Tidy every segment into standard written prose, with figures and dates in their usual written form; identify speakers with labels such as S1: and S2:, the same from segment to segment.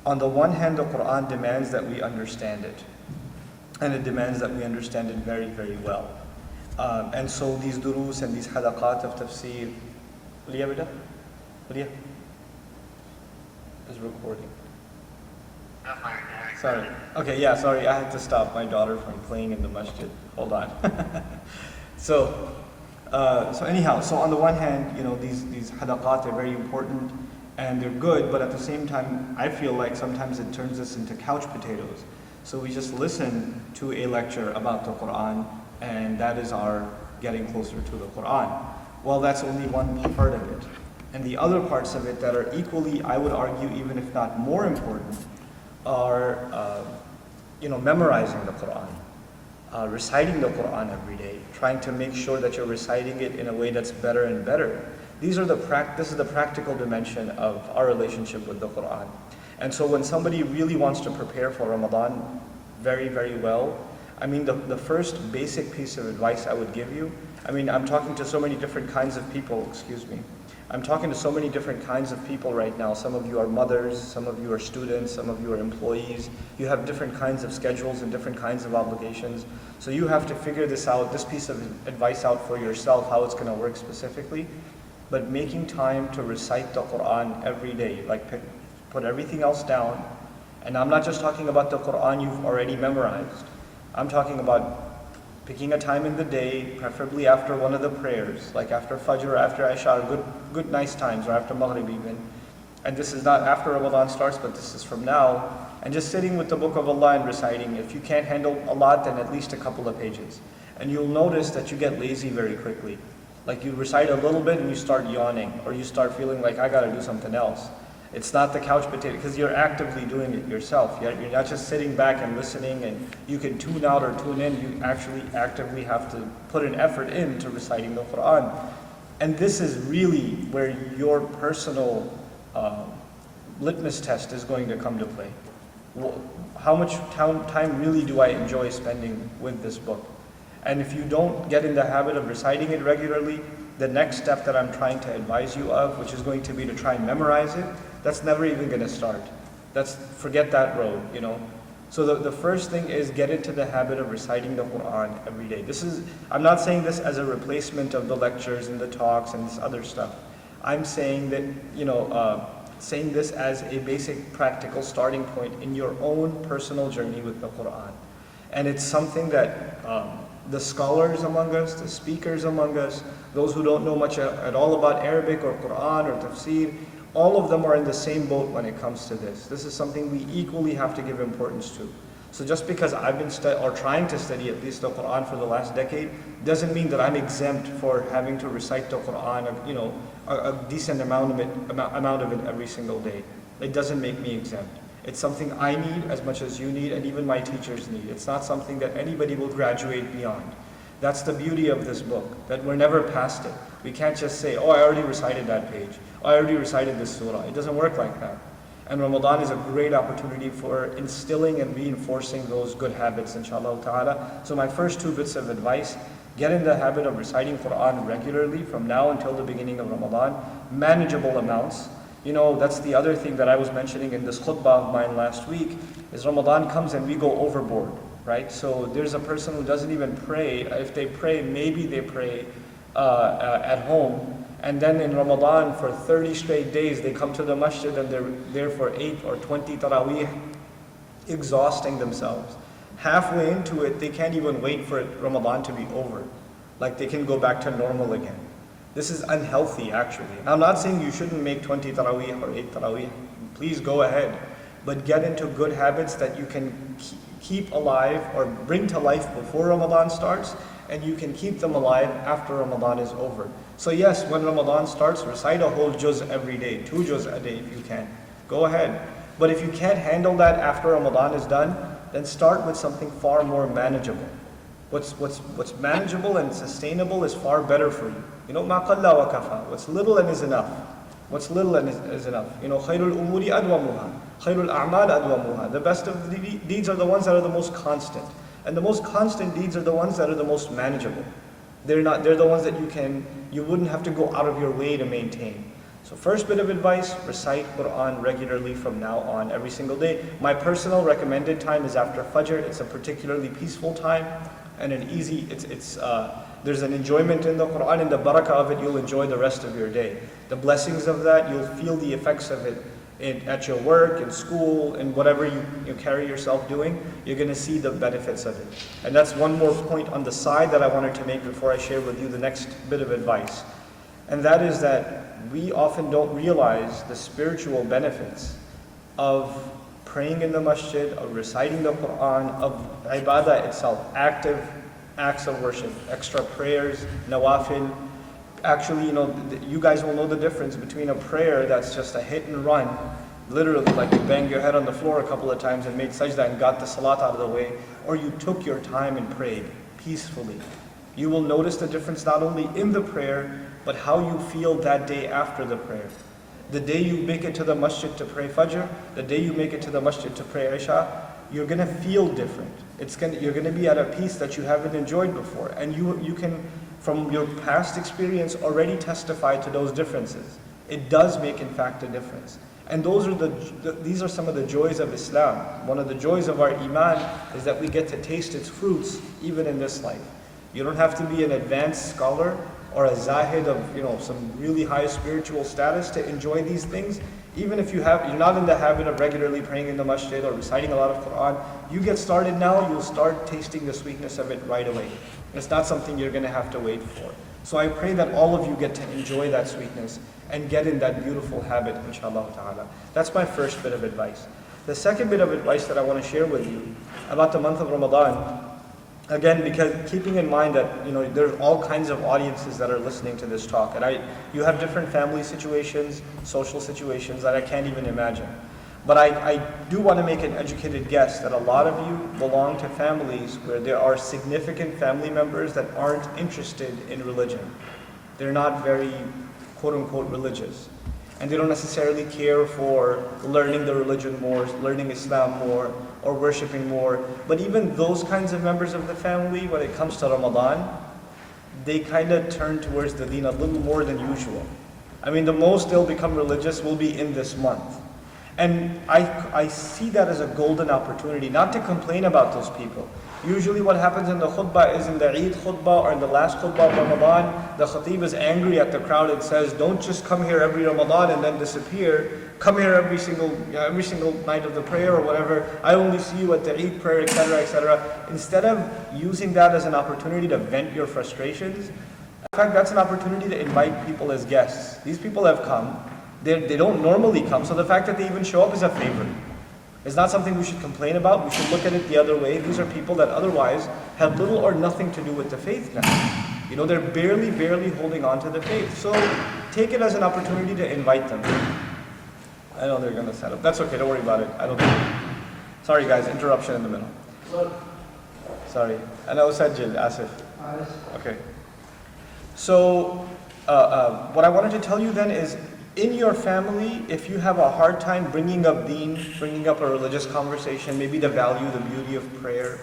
S1: On the one hand, the Quran demands that we understand it. And it demands that we understand it very, very well. And so these durus and these halaqat of tafsir, Liya beta? Liya? Is recording. Sorry. Okay, yeah, sorry, I had to stop my daughter from playing in the masjid. Hold on. So anyhow, so on the one hand, these halaqat are very important and they're good, but at the same time, I feel like sometimes it turns us into couch potatoes. So we just listen to a lecture about the Quran, and that is our getting closer to the Quran. Well, that's only one part of it. And the other parts of it that are equally, I would argue, even if not more important, are memorizing the Quran, reciting the Quran every day, trying to make sure that you're reciting it in a way that's better and better. This is the practical dimension of our relationship with the Quran. And so when somebody really wants to prepare for Ramadan very, very well, I mean, the first basic piece of advice I would give you, I mean, I'm talking to so many different kinds of people, excuse me. I'm talking to so many different kinds of people right now. Some of you are mothers, some of you are students, some of you are employees. You have different kinds of schedules and different kinds of obligations. So you have to figure this out, this piece of advice out for yourself, how it's going to work specifically. But making time to recite the Quran every day, like put everything else down. And I'm not just talking about the Quran you've already memorized. I'm talking about picking a time in the day, preferably after one of the prayers, like after Fajr or after Isha, good nice times, or after Maghrib even. And this is not after Ramadan starts, but this is from now. And just sitting with the Book of Allah and reciting. If you can't handle a lot, then at least a couple of pages. And you'll notice that you get lazy very quickly. Like you recite a little bit and you start yawning, or you start feeling like I gotta do something else. It's not the couch potato, because you're actively doing it yourself. You're not just sitting back and listening and you can tune out or tune in. You actually actively have to put an effort into reciting the Quran. And this is really where your personal litmus test is going to come to play. How much time really do I enjoy spending with this book? And if you don't get in the habit of reciting it regularly, the next step that I'm trying to advise you of, which is going to be to try and memorize it, that's never even going to start. Forget that road, So the first thing is get into the habit of reciting the Quran every day. I'm not saying this as a replacement of the lectures and the talks and this other stuff. I'm saying that, saying this as a basic practical starting point in your own personal journey with the Quran. And it's something that the scholars among us, the speakers among us, those who don't know much at all about Arabic or Quran or tafsir, all of them are in the same boat when it comes to this. This is something we equally have to give importance to. So just because I've been trying to study at least the Quran for the last decade, doesn't mean that I'm exempt for having to recite the Quran, a decent amount of it every single day. It doesn't make me exempt. It's something I need as much as you need, and even my teachers need. It's not something that anybody will graduate beyond. That's the beauty of this book, that we're never past it. We can't just say, oh, I already recited that page. Oh, I already recited this surah. It doesn't work like that. And Ramadan is a great opportunity for instilling and reinforcing those good habits, inshallah ta'ala. So my first two bits of advice, get in the habit of reciting Quran regularly from now until the beginning of Ramadan, manageable amounts. That's the other thing that I was mentioning in this khutbah of mine last week, is Ramadan comes and we go overboard, right? So there's a person who doesn't even pray. If they pray, maybe they pray at home. And then in Ramadan, for 30 straight days, they come to the masjid and they're there for 8 or 20 taraweeh, exhausting themselves. Halfway into it, they can't even wait for Ramadan to be over. Like they can go back to normal again. This is unhealthy, actually. Now, I'm not saying you shouldn't make 20 taraweeh or 8 taraweeh. Please go ahead. But get into good habits that you can keep alive or bring to life before Ramadan starts, and you can keep them alive after Ramadan is over. So yes, when Ramadan starts, recite a whole juz every day, 2 juz a day if you can. Go ahead. But if you can't handle that after Ramadan is done, then start with something far more manageable. What's manageable and sustainable is far better for you. مَا قَلَّ وَكَفَى. What's little and is enough. What's little and is enough. خَيْرُ الْأُمُورِ أَدْوَمُهَا. خَيْرُ الْأَعْمَالِ أَدْوَمُهَا. The best of the deeds are the ones that are the most constant. And the most constant deeds are the ones that are the most manageable. They're the ones that you wouldn't have to go out of your way to maintain. So first bit of advice, recite Quran regularly from now on, every single day. My personal recommended time is after Fajr. It's a particularly peaceful time and an easy, there's an enjoyment in the Quran, and the barakah of it, you'll enjoy the rest of your day. The blessings of that, you'll feel the effects of it at your work, in school, and whatever you carry yourself doing, you're going to see the benefits of it. And that's one more point on the side that I wanted to make before I share with you the next bit of advice. And that is that we often don't realize the spiritual benefits of praying in the masjid, of reciting the Quran, of ibadah itself, active acts of worship, extra prayers, nawafil. Actually, you guys will know the difference between a prayer that's just a hit and run, literally like you banged your head on the floor a couple of times and made sajda and got the salat out of the way, or you took your time and prayed peacefully. You will notice the difference not only in the prayer, but how you feel that day after the prayer. The day you make it to the masjid to pray Fajr, the day you make it to the masjid to pray Isha, you're going to feel different. You're going to be at a peace that you haven't enjoyed before. And you can, from your past experience, already testify to those differences. It does make, in fact, a difference. And these are some of the joys of Islam. One of the joys of our iman is that we get to taste its fruits even in this life. You don't have to be an advanced scholar or a zahid of some really high spiritual status to enjoy these things. Even if you're not in the habit of regularly praying in the masjid or reciting a lot of Quran, you get started now, you'll start tasting the sweetness of it right away. It's not something you're going to have to wait for. So I pray that all of you get to enjoy that sweetness and get in that beautiful habit, inshallah ta'ala. That's my first bit of advice. The second bit of advice that I want to share with you about the month of Ramadan, again, because keeping in mind that there's all kinds of audiences that are listening to this talk, and you have different family situations, social situations that I can't even imagine. But I do want to make an educated guess that a lot of you belong to families where there are significant family members that aren't interested in religion. They're not very quote-unquote religious. And they don't necessarily care for learning the religion more, learning Islam more, or worshiping more. But even those kinds of members of the family, when it comes to Ramadan, they kind of turn towards the deen a little more than usual. I mean, the most they'll become religious will be in this month. And I see that as a golden opportunity, not to complain about those people. Usually what happens in the khutbah is in the Eid khutbah or in the last khutbah of Ramadan, the khatib is angry at the crowd and says, don't just come here every Ramadan and then disappear. Come here every single night of the prayer or whatever. I only see you at the Eid prayer, etc., etc. Instead of using that as an opportunity to vent your frustrations, in fact, that's an opportunity to invite people as guests. These people have come. They don't normally come, so the fact that they even show up is a favor. It's not something we should complain about. We should look at it the other way. These are people that otherwise have little or nothing to do with the faith now. They're barely holding on to the faith. So take it as an opportunity to invite them. I know they're going to set up. That's okay, don't worry about it. Sorry guys, interruption in the middle. Sorry. I know Sajid, Asif. Okay. So what I wanted to tell you then is, in your family, if you have a hard time bringing up deen, bringing up a religious conversation, maybe the value, the beauty of prayer,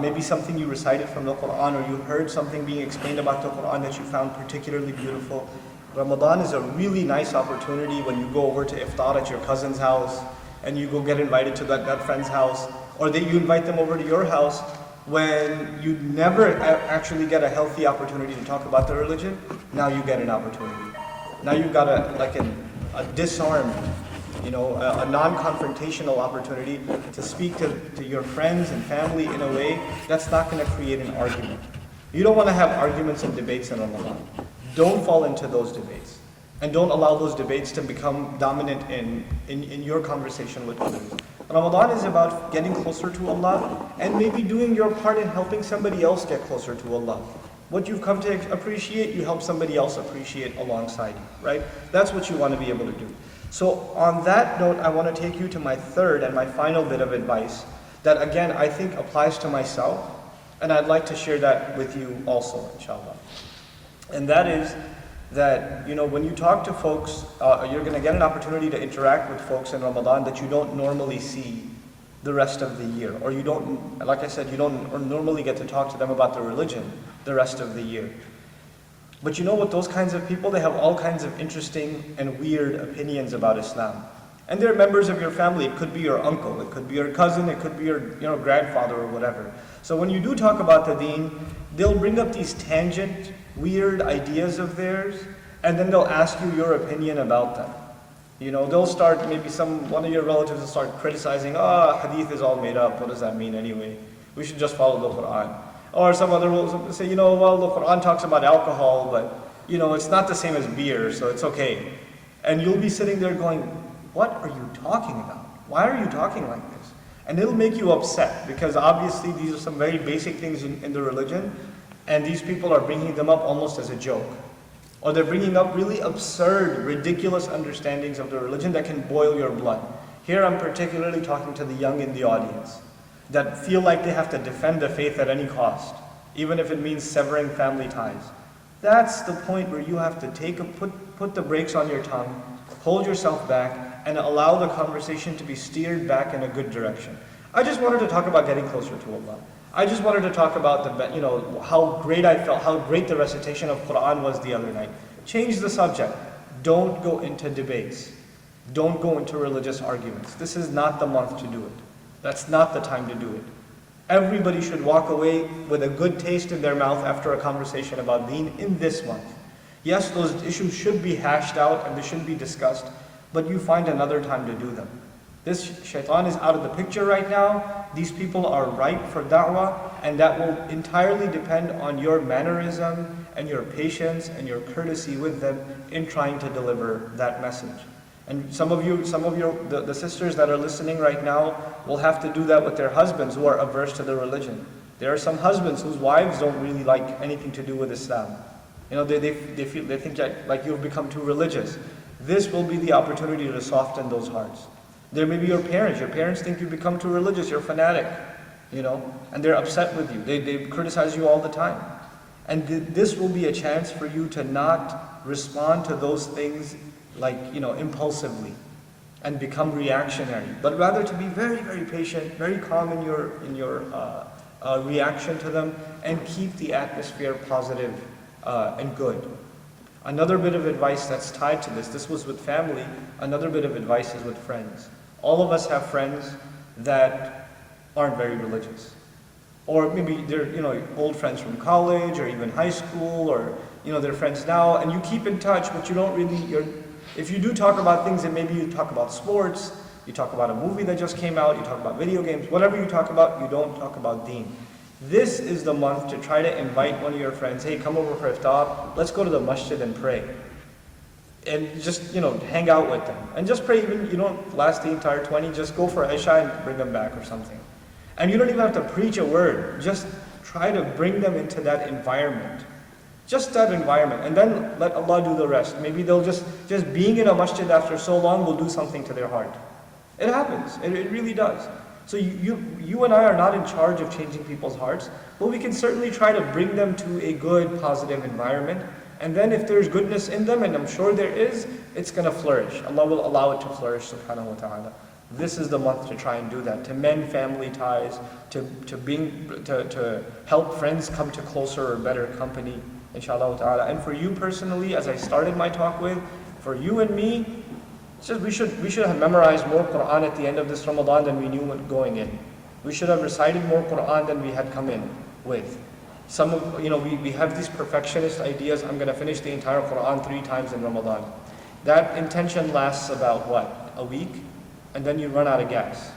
S1: maybe something you recited from the Quran, or you heard something being explained about the Quran that you found particularly beautiful, Ramadan is a really nice opportunity when you go over to iftar at your cousin's house, and you go get invited to that friend's house, or that you invite them over to your house, when you never actually get a healthy opportunity to talk about the religion. Now you get an opportunity. Now you've got a disarmed, a non-confrontational opportunity to speak to your friends and family in a way that's not going to create an argument. You don't want to have arguments and debates in Ramadan. Don't fall into those debates. And don't allow those debates to become dominant in your conversation with others. Ramadan is about getting closer to Allah and maybe doing your part in helping somebody else get closer to Allah. What you've come to appreciate, you help somebody else appreciate alongside you, right? That's what you want to be able to do. So on that note, I want to take you to my third and my final bit of advice that, again, I think applies to myself, and I'd like to share that with you also, inshallah. And that is that, when you talk to folks, you're going to get an opportunity to interact with folks in Ramadan that you don't normally see the rest of the year. Or you don't, like I said, you don't normally get to talk to them about the religion the rest of the year. But you know what, those kinds of people, they have all kinds of interesting and weird opinions about Islam. And they're members of your family. It could be your uncle, it could be your cousin, it could be your grandfather or whatever. So when you do talk about the deen, they'll bring up these tangent, weird ideas of theirs, and then they'll ask you your opinion about them. They'll start, maybe one of your relatives will start criticizing, hadith is all made up, what does that mean anyway? We should just follow the Quran. Or some other will say, well, the Quran talks about alcohol, but it's not the same as beer, so it's okay. And you'll be sitting there going, what are you talking about? Why are you talking like this? And it'll make you upset, because obviously these are some very basic things in the religion, and these people are bringing them up almost as a joke. Or they're bringing up really absurd, ridiculous understandings of the religion that can boil your blood. Here I'm particularly talking to the young in the audience that feel like they have to defend the faith at any cost, even if it means severing family ties. That's the point where you have to put the brakes on your tongue, hold yourself back, and allow the conversation to be steered back in a good direction. I just wanted to talk about getting closer to Allah. I just wanted to talk about how great I felt, how great the recitation of Quran was the other night. Change the subject. Don't go into debates. Don't go into religious arguments. This is not the month to do it. That's not the time to do it. Everybody should walk away with a good taste in their mouth after a conversation about deen in this month. Yes, those issues should be hashed out and they should be discussed, but you find another time to do them. This shaitan is out of the picture right now. These people are ripe for da'wah, and that will entirely depend on your mannerism and your patience and your courtesy with them in trying to deliver that message. And some of the sisters that are listening right now will have to do that with their husbands who are averse to the religion. There are some husbands whose wives don't really like anything to do with Islam. They think like you've become too religious. This will be the opportunity to soften those hearts. There may be your parents. Your parents think you become too religious, you're fanatic, and they're upset with you. They criticize you all the time. And this will be a chance for you to not respond to those things impulsively and become reactionary, but rather to be very, very patient, very calm in your reaction to them, and keep the atmosphere positive and good. Another bit of advice that's tied to this was with family, another bit of advice is with friends. All of us have friends that aren't very religious. Or maybe they're old friends from college or even high school, or they're friends now, and you keep in touch, but you don't really, if you do talk about things, and maybe you talk about sports, you talk about a movie that just came out, you talk about video games, whatever you talk about, you don't talk about deen. This is the month to try to invite one of your friends, hey, come over for iftar, let's go to the masjid and pray. And just, hang out with them. And just pray, even you don't last the entire 20, just go for Isha and bring them back or something. And you don't even have to preach a word, just try to bring them into that environment. Just that environment, and then let Allah do the rest. Maybe they'll just being in a masjid after so long will do something to their heart. It happens, it really does. So you and I are not in charge of changing people's hearts, but we can certainly try to bring them to a good, positive environment. And then if there's goodness in them, and I'm sure there is, it's going to flourish. Allah will allow it to flourish, subhanahu wa ta'ala. This is the month to try and do that, to mend family ties, to help friends come to closer or better company, inshallah ta'ala. And for you personally, as I started my talk with, for you and me, we should have memorized more Quran at the end of this Ramadan than we knew going in. We should have recited more Quran than we had come in with. We have these perfectionist ideas, I'm going to finish the entire Quran 3 times in Ramadan. That intention lasts about a week, and then you run out of gas.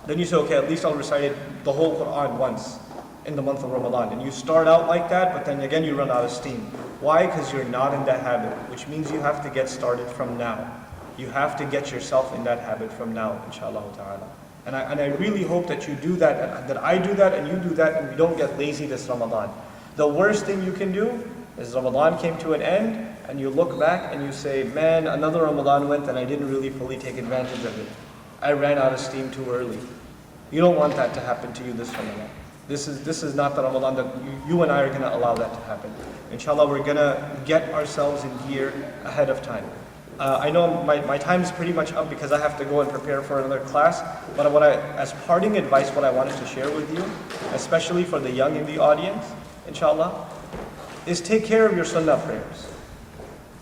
S1: Then you say, okay, at least I'll recite the whole Quran once in the month of Ramadan. And you start out like that, but then again you run out of steam. Why? Because you're not in that habit, which means you have to get started from now. You have to get yourself in that habit from now, inshallah ta'ala. And I really hope that you do that, that I do that, and you do that, and we don't get lazy this Ramadan. The worst thing you can do is Ramadan came to an end, and you look back and you say, man, another Ramadan went and I didn't really fully take advantage of it. I ran out of steam too early. You don't want that to happen to you this Ramadan. This is not the Ramadan that you and I are going to allow that to happen. Inshallah, we're going to get ourselves in gear ahead of time. I know my time is pretty much up because I have to go and prepare for another class, but as parting advice, what I wanted to share with you, especially for the young in the audience, inshallah, is take care of your sunnah prayers.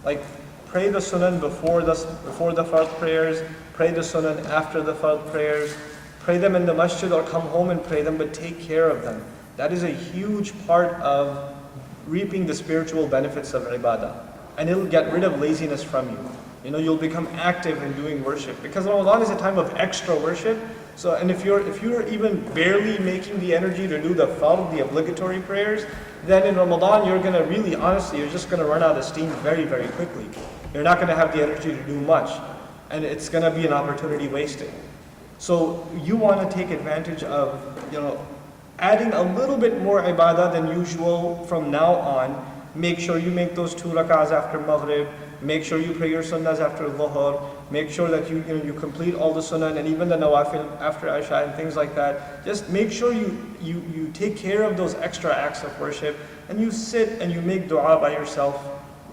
S1: Like, pray the sunnah before the fard prayers, pray the sunnah after the fard prayers, pray them in the masjid or come home and pray them, but take care of them. That is a huge part of reaping the spiritual benefits of ibadah. And it'll get rid of laziness from you. You know, you'll become active in doing worship. Because Ramadan is a time of extra worship. So, and if you're even barely making the energy to do the fard, the obligatory prayers, then in Ramadan you're going to really, honestly, you're just going to run out of steam very, very quickly. You're not going to have the energy to do much. And it's going to be an opportunity wasted. So you want to take advantage of, you know, adding a little bit more ibadah than usual from now on. Make sure you make those 2 rak'ahs after Maghrib. Make sure you pray your sunnahs after Dhuhr. Make sure that you complete all the sunnah and even the nawafil after Isha and things like that. Just make sure you take care of those extra acts of worship, and you sit and you make dua by yourself.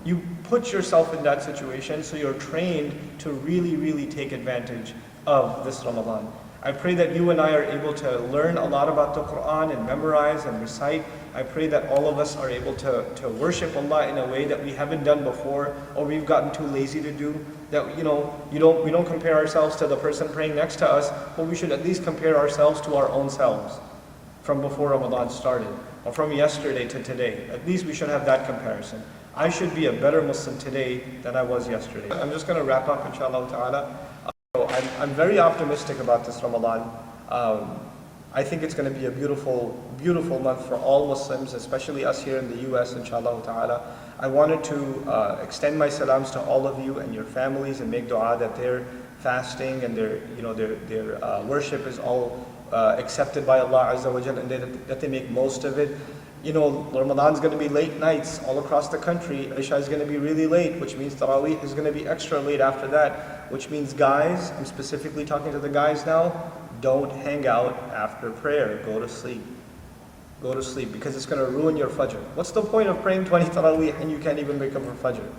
S1: You put yourself in that situation so you're trained to really, really take advantage of this Ramadan. I pray that you and I are able to learn a lot about the Quran and memorize and recite. I pray that all of us are able to worship Allah in a way that we haven't done before, or we've gotten too lazy to do. That we don't compare ourselves to the person praying next to us, but we should at least compare ourselves to our own selves from before Ramadan started, or from yesterday to today. At least we should have that comparison. I should be a better Muslim today than I was yesterday. I'm just going to wrap up, inshallah ta'ala. I'm very optimistic about this Ramadan. I think it's going to be a beautiful, beautiful month for all Muslims, especially us here in the US, inshallah ta'ala. I wanted to extend my salams to all of you and your families and make dua that their fasting and their worship is all accepted by Allah Azza wa Jal, and that they make most of it. You know, Ramadan's going to be late nights all across the country. Isha is going to be really late, which means Taraweeh is going to be extra late after that, which means guys, I'm specifically talking to the guys now, don't hang out after prayer. Go to sleep. Go to sleep, because it's going to ruin your Fajr. What's the point of praying 20 Taraweeh and you can't even wake up for Fajr?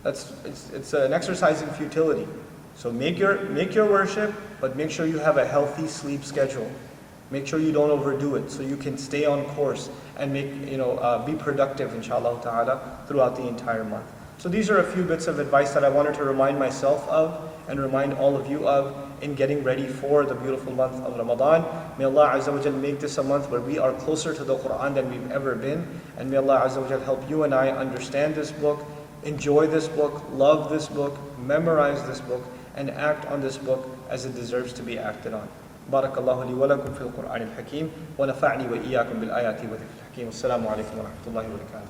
S1: It's an exercise in futility. So make your worship, but make sure you have a healthy sleep schedule. Make sure you don't overdo it, so you can stay on course and be productive, inshallah ta'ala, throughout the entire month. So these are a few bits of advice that I wanted to remind myself of and remind all of you of in getting ready for the beautiful month of Ramadan. May Allah Azza wa Jal make this a month where we are closer to the Quran than we've ever been. And may Allah Azza wa Jal help you and I understand this book, enjoy this book, love this book, memorize this book, and act on this book as it deserves to be acted on. بارك الله لي ولكم في القرآن الحكيم ونفعني وإياكم بالآيات وذكر الحكيم. والسلام عليكم ورحمة الله وبركاته.